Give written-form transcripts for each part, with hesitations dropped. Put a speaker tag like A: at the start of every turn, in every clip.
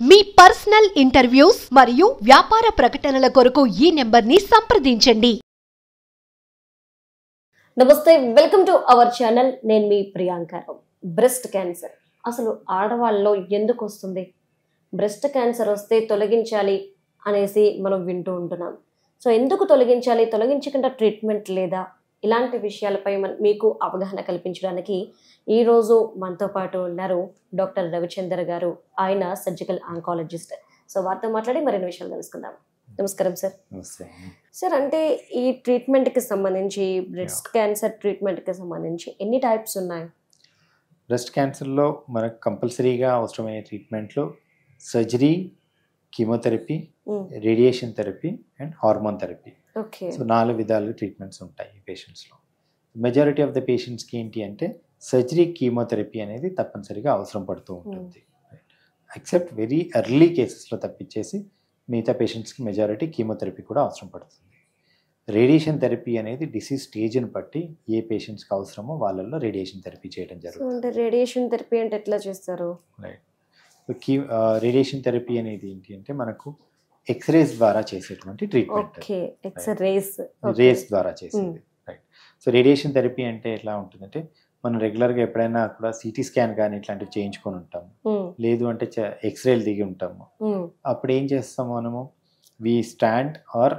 A: మీ personal interviews మరియు వ్యాపార ప్రకటనల కొరకు ఈ నెంబర్ని సంప్రదించండి.
B: నమస్తే, వెల్కమ్ టు అవర్ ఛానల్. నేను మీ ప్రియాంక. బ్రెస్ట్ క్యాన్సర్ అసలు ఆడవాళ్ళలో ఎందుకు వస్తుంది? బ్రెస్ట్ క్యాన్సర్ వస్తే తొలగించాలి అనేసి మనం వింటూ ఉంటున్నాం. సో ఎందుకు తొలగించాలి, తొలగించకుండా ట్రీట్మెంట్ లేదా, ఇలాంటి విషయాలపై మీకు అవగాహన కల్పించడానికి ఈరోజు మనతో పాటు ఉన్నారు డాక్టర్ రవిచందర్ గారు. ఆయన సర్జికల్ ఆంకాలజిస్ట్. సో వారితో మాట్లాడి మరిన్ని విషయాలు తెలుసుకుందాం. నమస్కారం సార్. సార్, అంటే ఈ ట్రీట్మెంట్కి సంబంధించి, బ్రెస్ట్ క్యాన్సర్ ట్రీట్మెంట్కి సంబంధించి ఎన్ని టైప్స్ ఉన్నాయి?
C: బ్రెస్ట్ క్యాన్సర్లో మనకు కంపల్సరీగా అవసరమైన ట్రీట్మెంట్లో surgery, chemotherapy, radiation therapy and hormone therapy. So 4 విధాలుగా ట్రీట్మెంట్స్ ఉంటాయి ఈ పేషెంట్స్లో. మెజారిటీ ఆఫ్ ద పేషెంట్స్కి ఏంటి అంటే సర్జరీ, కీమోథెరపీ అనేది తప్పనిసరిగా అవసరం పడుతూ ఉంటుంది. ఎక్సెప్ట్ వెరీ ఎర్లీ కేసెస్లో తప్పించేసి మిగతా పేషెంట్స్కి మెజారిటీ కీమోథెరపీ కూడా అవసరం పడుతుంది. రేడియేషన్ థెరపీ అనేది డిసీజ్ స్టేజ్ని బట్టి ఏ పేషెంట్స్కి అవసరమో వాళ్ళల్లో రేడియేషన్ థెరపీ చేయడం జరుగుతుంది.
B: అంటే రేడియేషన్ థెరపీ అంటే ఎట్లా చేస్తారు?
C: రైట్. రేడియేషన్ థెరపీ అనేది ఏంటి అంటే మనకు ఎక్స్రేస్ ద్వారా చేసేటువంటి ట్రీట్మెంట్. రేస్ ద్వారా చేసేది. రైట్. సో రేడియేషన్ థెరపీ అంటే ఎట్లా ఉంటుందంటే మనం రెగ్యులర్గా ఎప్పుడైనా కూడా సిటీ స్కాన్ కానీ ఇట్లాంటివి చేయించుకొని ఉంటాము, లేదు అంటే ఎక్స్రేలు దిగి ఉంటాము. అప్పుడు ఏం చేస్తాము మనము, we stand or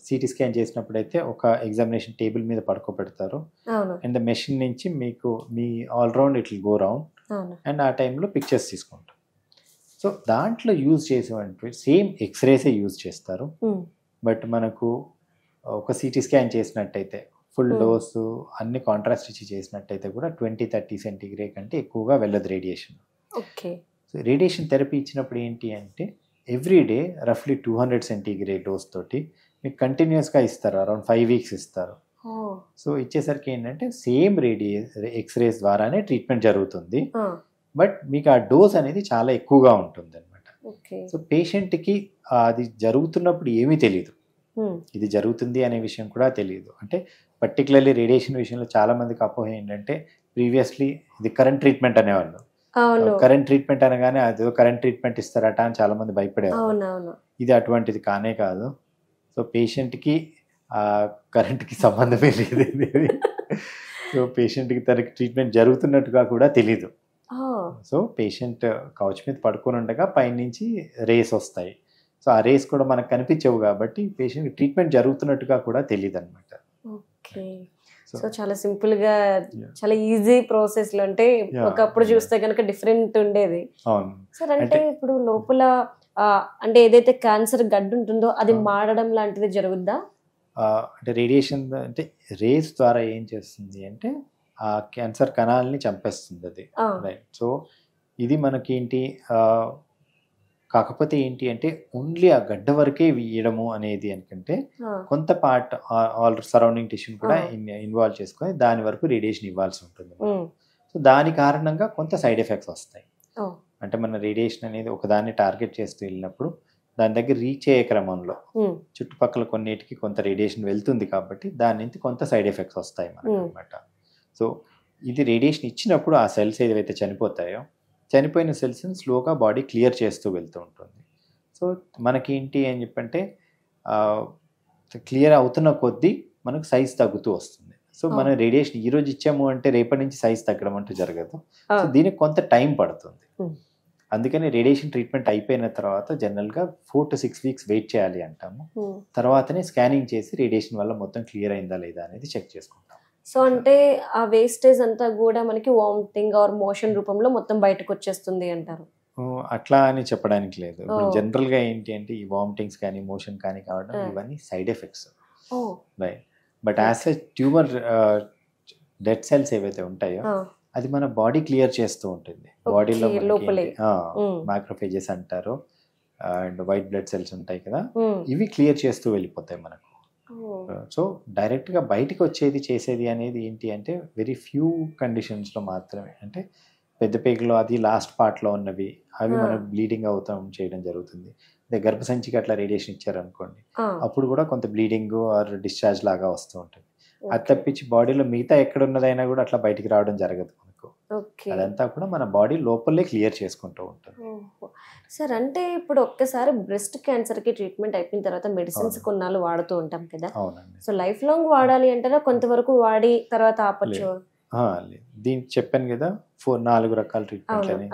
C: CT scan చేసినప్పుడు అయితే ఒక ఎగ్జామినేషన్ టేబుల్ మీద పడుకోబెడతారు అండ్ ద మెషిన్ నుంచి మీకు మీ all round it will go round and ఆ టైంలో పిక్చర్స్ తీసుకుంటాం. సో దాంట్లో యూజ్ చేసేవంటి సేమ్ ఎక్స్రేసే యూజ్ చేస్తారు. బట్ మనకు ఒక సిటీ స్కాన్ చేసినట్టయితే ఫుల్ డోసు అన్ని కాంట్రాస్ట్ ఇచ్చి చేసినట్టయితే కూడా 20-30 సెంటీగ్రేడ్ కంటే ఎక్కువగా వెళ్ళదు రేడియేషన్. సో రేడియేషన్ థెరపీ ఇచ్చినప్పుడు ఏంటి అంటే ఎవ్రీ డే రఫ్లీ 200 సెంటీగ్రేడ్ డోస్ తోటి మీకు కంటిన్యూస్గా ఇస్తారు, అరౌండ్ 5 వీక్స్ ఇస్తారు. సో ఇచ్చేసరికి ఏంటంటే సేమ్ ఎక్స్రేస్ ద్వారానే ట్రీట్మెంట్ జరుగుతుంది, బట్ మీకు ఆ డోస్ అనేది చాలా ఎక్కువగా ఉంటుంది అనమాట. సో పేషెంట్కి అది జరుగుతున్నప్పుడు ఏమీ తెలియదు, ఇది జరుగుతుంది అనే విషయం కూడా తెలియదు. అంటే పర్టికులర్లీ రేడియేషన్ విషయంలో చాలా మందికి అపోహ ఏంటంటే ప్రీవియస్లీ ఇది కరెంట్ ట్రీట్మెంట్ అనేవాళ్ళు. కరెంట్ ట్రీట్మెంట్ అనగానే అదేదో కరెంట్ ట్రీట్మెంట్ ఇస్తారట అని చాలా మంది భయపడేవాళ్ళు. ఇది అటువంటిది కానే కాదు. సో పేషెంట్కి కరెంట్కి సంబంధమే లేదు. సో పేషెంట్కి తనకి ట్రీట్మెంట్ జరుగుతున్నట్టుగా కూడా తెలీదు. సో పేషెంట్ కౌచ్ మీద పడుకొని ఉండగా పైనుంచి రేస్ వస్తాయి. సో ఆ రేస్ కూడా మనకు కనిపించవు కాబట్టి పేషెంట్ ట్రీట్మెంట్ జరుగుతున్నట్టుగా కూడా తెలియదు అనమాట.
B: సో చాలా సింపుల్ గా, చాలా ఈజీ ప్రాసెస్ లో, అంటే ఒకప్పుడు చూస్తే కనుక డిఫరెంట్ ఉండేది. సార్, అంటే ఇప్పుడు లోపల అంటే ఏదైతే క్యాన్సర్ గడ్డ ఉంటుందో అది మారడం లాంటిది జరుగుద్దా?
C: అంటే రేడియేషన్ అంటే రేస్ ద్వారా ఏం చేస్తుంది అంటే ఆ క్యాన్సర్ కణాలని చంపేస్తుంది అది. రైట్. సో ఇది మనకేంటి, కాకపోతే ఏంటి అంటే ఓన్లీ ఆ గడ్డ వరకే వేయడము అనేది అనుకుంటే కొంత పార్ట్ ఆల్ సరౌండింగ్ టిష్యూని కూడా ఇన్వాల్వ్ చేసుకొని దాని వరకు రేడియేషన్ ఇవ్వాల్సి ఉంటుంది. సో దాని కారణంగా కొంత సైడ్ ఎఫెక్ట్స్ వస్తాయి. అంటే మన రేడియేషన్ అనేది ఒకదాన్ని టార్గెట్ చేస్తూ వెళ్ళినప్పుడు దాని దగ్గర రీచ్ అయ్యే క్రమంలో చుట్టుపక్కల కొన్నిటికి కొంత రేడియేషన్ వెళ్తుంది కాబట్టి దాని నుంచి కొంత సైడ్ ఎఫెక్ట్స్ వస్తాయి మనకు అనమాట. సో ఇది రేడియేషన్ ఇచ్చినప్పుడు ఆ సెల్స్ ఏవైతే చనిపోతాయో, చనిపోయిన సెల్స్ని స్లోగా బాడీ క్లియర్ చేస్తూ వెళ్తూ ఉంటుంది. సో మనకేంటి అని చెప్పంటే క్లియర్ అవుతున్న కొద్దీ మనకు సైజ్ తగ్గుతూ వస్తుంది. సో మనం రేడియేషన్ ఈరోజు ఇచ్చాము అంటే రేపటి నుంచి సైజ్ తగ్గడం అంటూ జరగదు. సో దీనికి కొంత టైం పడుతుంది. అందుకని రేడియేషన్ ట్రీట్మెంట్ అయిపోయిన తర్వాత జనరల్గా 4 to 6 వీక్స్ వెయిట్ చేయాలి అంటాము. తర్వాతనే స్కానింగ్ చేసి రేడియేషన్ వల్ల మొత్తం క్లియర్ అయిందా లేదా అనేది చెక్ చేసుకుంటాం.
B: సో అంటే ఆ వేస్టేజ్ అంతా కూడా మనకి వామిటింగ్ ఆర్ మోషన్ రూపంలో మొత్తం బయటకు వచ్చేస్తుంది అంటారు?
C: అట్లా అని చెప్పడానికి లేదు. ఇప్పుడు జనరల్గా ఏంటి అంటే ఈ వామిటింగ్స్ కానీ మోషన్ కానీ కావడం ఇవన్నీ side effects. Right. But as a tumour dead cells ఏవైతే ఉంటాయో అది మన బాడీ క్లియర్ చేస్తూ ఉంటుంది. బాడీలో మైక్రోఫేజెస్ అంటారు అండ్ వైట్ బ్లడ్ సెల్స్ ఉంటాయి కదా, ఇవి క్లియర్ చేస్తూ వెళ్ళిపోతాయి మనకు. సో డైరెక్ట్గా బయటకు వచ్చేది చేసేది అనేది ఏంటి అంటే వెరీ ఫ్యూ కండిషన్స్లో మాత్రమే. అంటే పెద్ద పేగులో అది లాస్ట్ పార్ట్లో ఉన్నవి అవి మనకు బ్లీడింగ్ అవుతాం చేయడం జరుగుతుంది. అదే గర్భసంచికి అట్లా రేడియేషన్ ఇచ్చారనుకోండి, అప్పుడు కూడా కొంత బ్లీడింగ్ ఆర్ డిశ్చార్జ్ లాగా వస్తూ ఉంటుంది. అది తప్పించి బాడీలో మిగతా ఎక్కడ ఉన్నదైనా కూడా అట్లా బయటికి రావడం జరగదు మనకు.
B: ఓకే
C: అదంతా కూడా మన బాడీ లోపలే క్లియర్ చేసుకుంటూ ఉంటుంది.
B: సార్ అంటే ఇప్పుడు ఒక్కసారి బ్రెస్ట్ క్యాన్సర్ కి ట్రీట్మెంట్ అయిపోయిన తర్వాత మెడిసిన్స్ కొన్నాళ్ళు వాడుతూ ఉంటాం కదా.
C: అవునండి.
B: సో లైఫ్ లాంగ్ వాడాలి అంటారా, కొంతవరకు వాడి తర్వాత ఆపచ్చు?
C: దీనికి చెప్పాను కదా 4 రకాల ట్రీట్మెంట్ అని.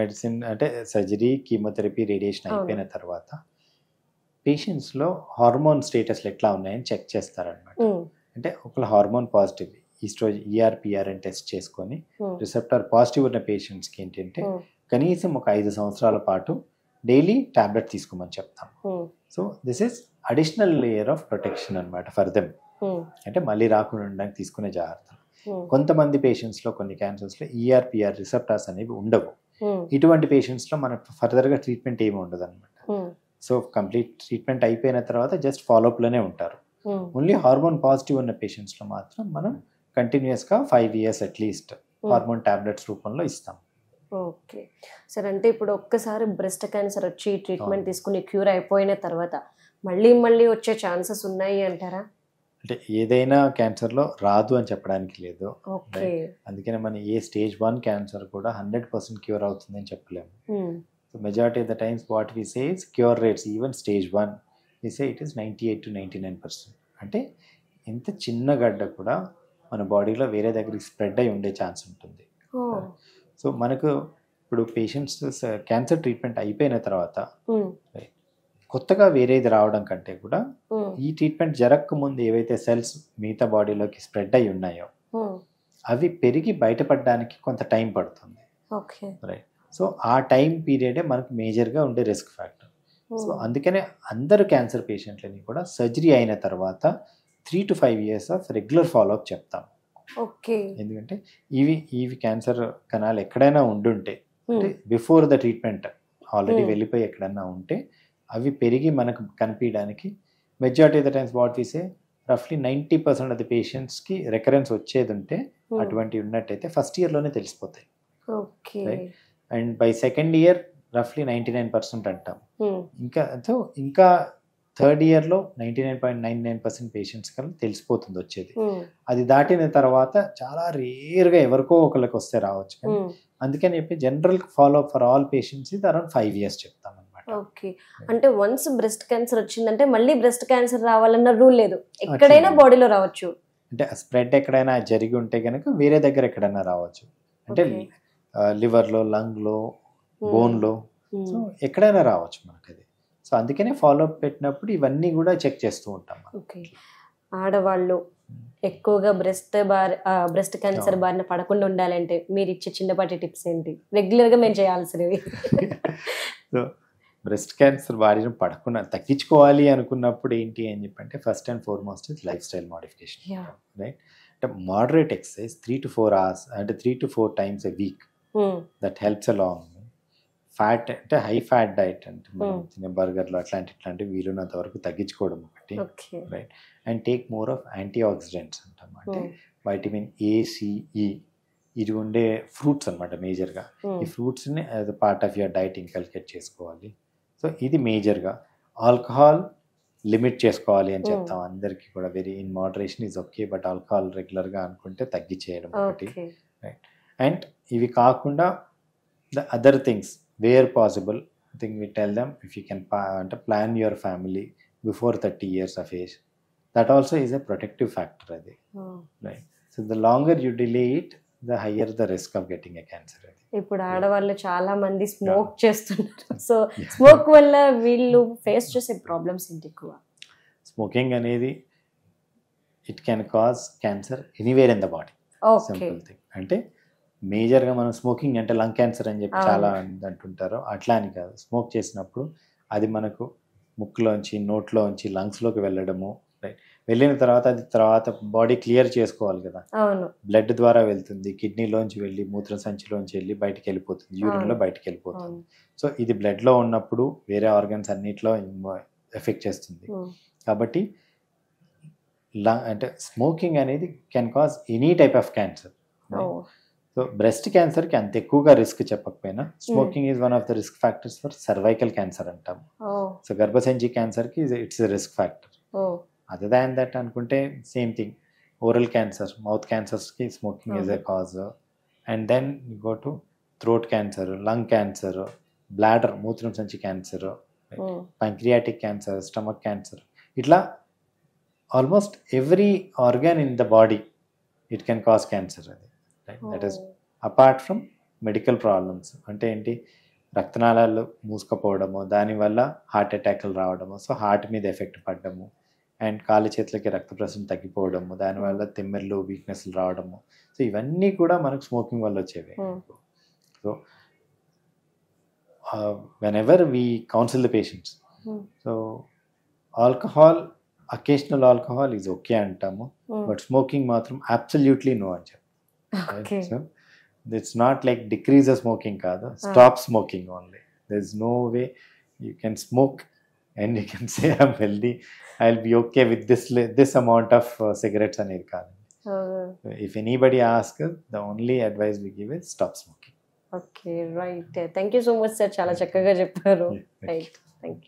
C: మెడిసిన్ అంటే సర్జరీ, కీమోథెరపీ, రేడియేషన్ అయిపోయిన తర్వాత పేషెంట్స్ లో హార్మోన్ స్టేటస్ ఎట్లా ఉన్నాయని చెక్ చేస్తారనమాట. అంటే ఒకళ్ళు హార్మోన్ పాజిటివ్ ఈఆర్పిఆర్ అని టెస్ట్ చేసుకొని రిసెప్టర్ పాజిటివ్ ఉన్న పేషెంట్స్ కి ఏంటంటే కనీసం ఒక 5 సంవత్సరాల పాటు డైలీ టాబ్లెట్ తీసుకోమని చెప్తాం. So this is additional layer of protection అనమాట ఫర్ దెమ్. అంటే మళ్ళీ రాకుండా ఉండడానికి తీసుకునే జాగ్రత్త. కొంతమంది పేషెంట్స్ లో కొన్ని క్యాన్సర్స్ లో ఈఆర్పిఆర్ రిసెప్టార్స్ అనేవి ఉండవు. ఇటువంటి పేషెంట్స్ లో మనకు ఫర్దర్ గా ట్రీట్మెంట్ ఏమి ఉండదు అనమాట. సో కంప్లీట్ ట్రీట్మెంట్ అయిపోయిన తర్వాత జస్ట్ ఫాలోఅప్ లోనే ఉంటారు. ఓన్లీ హార్మోన్ పాజిటివ్ ఉన్న పేషెంట్స్ లో మాత్రం మనం కంటిన్యూస్ గా 5 years అట్లీస్ట్ హార్మోన్ టాబ్లెట్స్ రూపంలో ఇస్తాం.
B: ఓకే సార్, అంటే ఇప్పుడు ఒక్కసారి బ్రెస్ట్ క్యాన్సర్ వచ్చి ట్రీట్మెంట్ తీసుకుని క్యూర్ అయిపోయిన తర్వాత మళ్ళీ వచ్చే ఛాన్సెస్ ఉన్నాయి అంటారా?
C: అంటే ఏదైనా క్యాన్సర్ లో రాదు అని చెప్పడానికి లేదు. అందుకనే మన ఏ స్టేజ్ 1 క్యాన్సర్ కూడా 100% క్యూర్ అవుతుందని చెప్పలేము. So majority of the times what we say is cure rates even stage 1 we say it is 98 to 99%. అంటే ఇంత చిన్న గడ్డ కూడా మన బాడీలో వేరే దగ్గరికి స్ప్రెడ్ అయి ఉండే ఛాన్స్ ఉంటుంది. సో మనకు ఇప్పుడు పేషెంట్స్ క్యాన్సర్ ట్రీట్మెంట్ అయిపోయిన తర్వాత కొత్తగా వేరేది రావడం కంటే కూడా ఈ ట్రీట్మెంట్ జరగక ముందు ఏవైతే సెల్స్ మిగతా బాడీలోకి స్ప్రెడ్ అయి ఉన్నాయో అవి పెరిగి బయటపడడానికి కొంత టైం పడుతుంది. రైట్. సో ఆ టైం పీరియడే మనకు మేజర్గా ఉండే రిస్క్ ఫ్యాక్టర్. సో అందుకనే అందరు క్యాన్సర్ పేషెంట్లని కూడా సర్జరీ అయిన తర్వాత 3 to 5 years of regular follow up చెప్తాం. ఎందుకంటే ఇవి క్యాన్సర్ కణాలు ఎక్కడైనా ఉండుంటే అంటే బిఫోర్ ద ట్రీట్మెంట్ ఆల్రెడీ వెళ్ళిపోయి ఎక్కడైనా ఉంటే అవి పెరిగి మనకు కనిపించడానికి majority of the times what we say రఫ్లీ 90% ఆఫ్ ది పేషెంట్స్కి రికరెన్స్ వచ్చేది ఉంటే అటువంటివి ఉన్నట్టయితే ఫస్ట్ ఇయర్లోనే తెలిసిపోతాయి. అండ్ బై సెకండ్ ఇయర్ రఫ్లీ 99% అంటాం. ఇంకా థర్డ్ ఇయర్లో 99.99% పేషెంట్స్ కల్లా తెలిసిపోతుంది వచ్చేది. అది దాటిన తర్వాత చాలా రేర్గా ఎవరికో ఒకరికి వస్తే రావచ్చు. కానీ అందుకని చెప్పి general follow up for all patients ఇది అరౌండ్ 5 years చెప్తాం అనమాట.
B: ఓకే, అంటే వన్స్ బ్రెస్ట్ క్యాన్సర్ వచ్చిందంటే మళ్ళీ బ్రెస్ట్ క్యాన్సర్ రావాలన్న రూల్ లేదు, ఎక్కడైనా బాడీలో రావచ్చు.
C: అంటే స్ప్రెడ్ ఎక్కడైనా జరిగి ఉంటే కనుక వేరే దగ్గర ఎక్కడైనా రావచ్చు. అంటే లివర్లో, లంగ్లో, బోన్లో, సో ఎక్కడైనా రావచ్చు మనకు అది. సో అందుకనే ఫాలోఅప్ పెట్టినప్పుడు ఇవన్నీ కూడా చెక్ చేస్తూ ఉంటాం.
B: ఓకే, ఆడవాళ్ళు ఎక్కువగా బ్రెస్ట్ క్యాన్సర్ బారిన పడకుండా ఉండాలంటే మీరు ఇచ్చే చిన్నపాటి టిప్స్ ఏంటి, రెగ్యులర్గా మేము చేయాల్సినవి?
C: సో బ్రెస్ట్ క్యాన్సర్ బారిన పడకుండా తగ్గించుకోవాలి అనుకున్నప్పుడు ఏంటి అని చెప్పంటే first and foremost is life style modification. Right. అంటే మోడరేట్ ఎక్సర్సైజ్ 3 to 4 hours అంటే 3 to 4 times a week that helps along. Fat అంటే హై ఫ్యాట్ డైట్ అంటే మనం తినే బర్గర్లు అట్లాంటివి వీలున్నంత వరకు తగ్గించుకోవడం ఒకటి. Right. And take more of antioxidants అంటాం. అంటే వైటమిన్ A, C, E ఇది ఉండే ఫ్రూట్స్ అనమాట మేజర్గా. ఈ ఫ్రూట్స్ని as a part of your diet inculcate చేసుకోవాలి. సో ఇది మేజర్గా. ఆల్కహాల్ లిమిట్ చేసుకోవాలి అని చెప్తాం అందరికీ కూడా. Very in moderation is okay, but alcohol రెగ్యులర్గా అనుకుంటే తగ్గించేయడం ఒకటి. రైట్. అండ్ ఇవి కాకుండా the other things where possible thing we tell them if you can అంటే plan your family before 30 years of age. That also is a protective factor అది. Right. So the longer you delay it the higher the risk of getting a cancer.
B: ఇప్పుడు ఆడవాళ్ళు చాలా మంది smoke చేస్తున్నారు. So smoke వల్ల వీళ్ళు face చేసే problems ఏంటి ఎక్కువ?
C: స్మోకింగ్ అనేది it can cause cancer anywhere in the body. Simple thing. అంటే మేజర్గా మనం స్మోకింగ్ అంటే లంగ్ క్యాన్సర్ అని చెప్పి చాలా అంటుంటారు. అట్లా అని కాదు. స్మోక్ చేసినప్పుడు అది మనకు ముక్కులోంచి, నోట్లోంచి, లంగ్స్లోకి వెళ్ళడము. రైట్. వెళ్ళిన తర్వాత అది తర్వాత బాడీ క్లియర్ చేసుకోవాలి కదా. బ్లడ్ ద్వారా వెళ్తుంది, కిడ్నీలోంచి వెళ్ళి మూత్ర సంచిలోంచి వెళ్ళి బయటికి వెళ్ళిపోతుంది, యూరిన్లో బయటికి వెళ్ళిపోతుంది. సో ఇది బ్లడ్లో ఉన్నప్పుడు వేరే ఆర్గన్స్ అన్నిట్లో ఎఫెక్ట్ చేస్తుంది. కాబట్టి అంటే స్మోకింగ్ అనేది can cause any type of cancer. So breast క్యాన్సర్కి అంత ఎక్కువగా రిస్క్ చెప్పకపోయినా smoking is one of the risk factors for cervical cancer అంటాం. సో గర్భసంచి క్యాన్సర్కి it's risk factor. Other than that అనుకుంటే same thing oral cancer, mouth క్యాన్సర్స్కి smoking is a cause. And then you go to throat cancer, lung cancer, bladder మూత్రం సంచి cancer, pancreatic cancer, stomach cancer, ఇట్లా almost every organ in the body it can cause cancer. అది right. That is apart from medical problems. అంటే ఏంటి, రక్తనాళాలు మూసుకుపోవడము, దానివల్ల heart అటాక్లు రావడము, సో హార్ట్ మీద ఎఫెక్ట్ పడడము, అండ్ కాళ్ళ చేతులకి రక్త ప్రసరణ తగ్గిపోవడము, దానివల్ల తిమ్మెర్లు, వీక్నెస్లు రావడము, సో ఇవన్నీ కూడా మనకు స్మోకింగ్ వల్ల వచ్చేవి. So whenever we council the patients, so alcohol, occasional alcohol is okay అంటాము, బట్ స్మోకింగ్ మాత్రం అబ్సల్యూట్లీ నో అని చెప్పి. So it's not like decrease the smoking kaadu, stop smoking only. There's no way you can smoke and you can say I'm healthy, I'll be okay with this amount of cigarettes anedi kaadu. If anybody asks, the only advice we give is stop smoking.
B: Okay, right. Thank you so much sir, chala chakkaga chepparu. Right, thank you.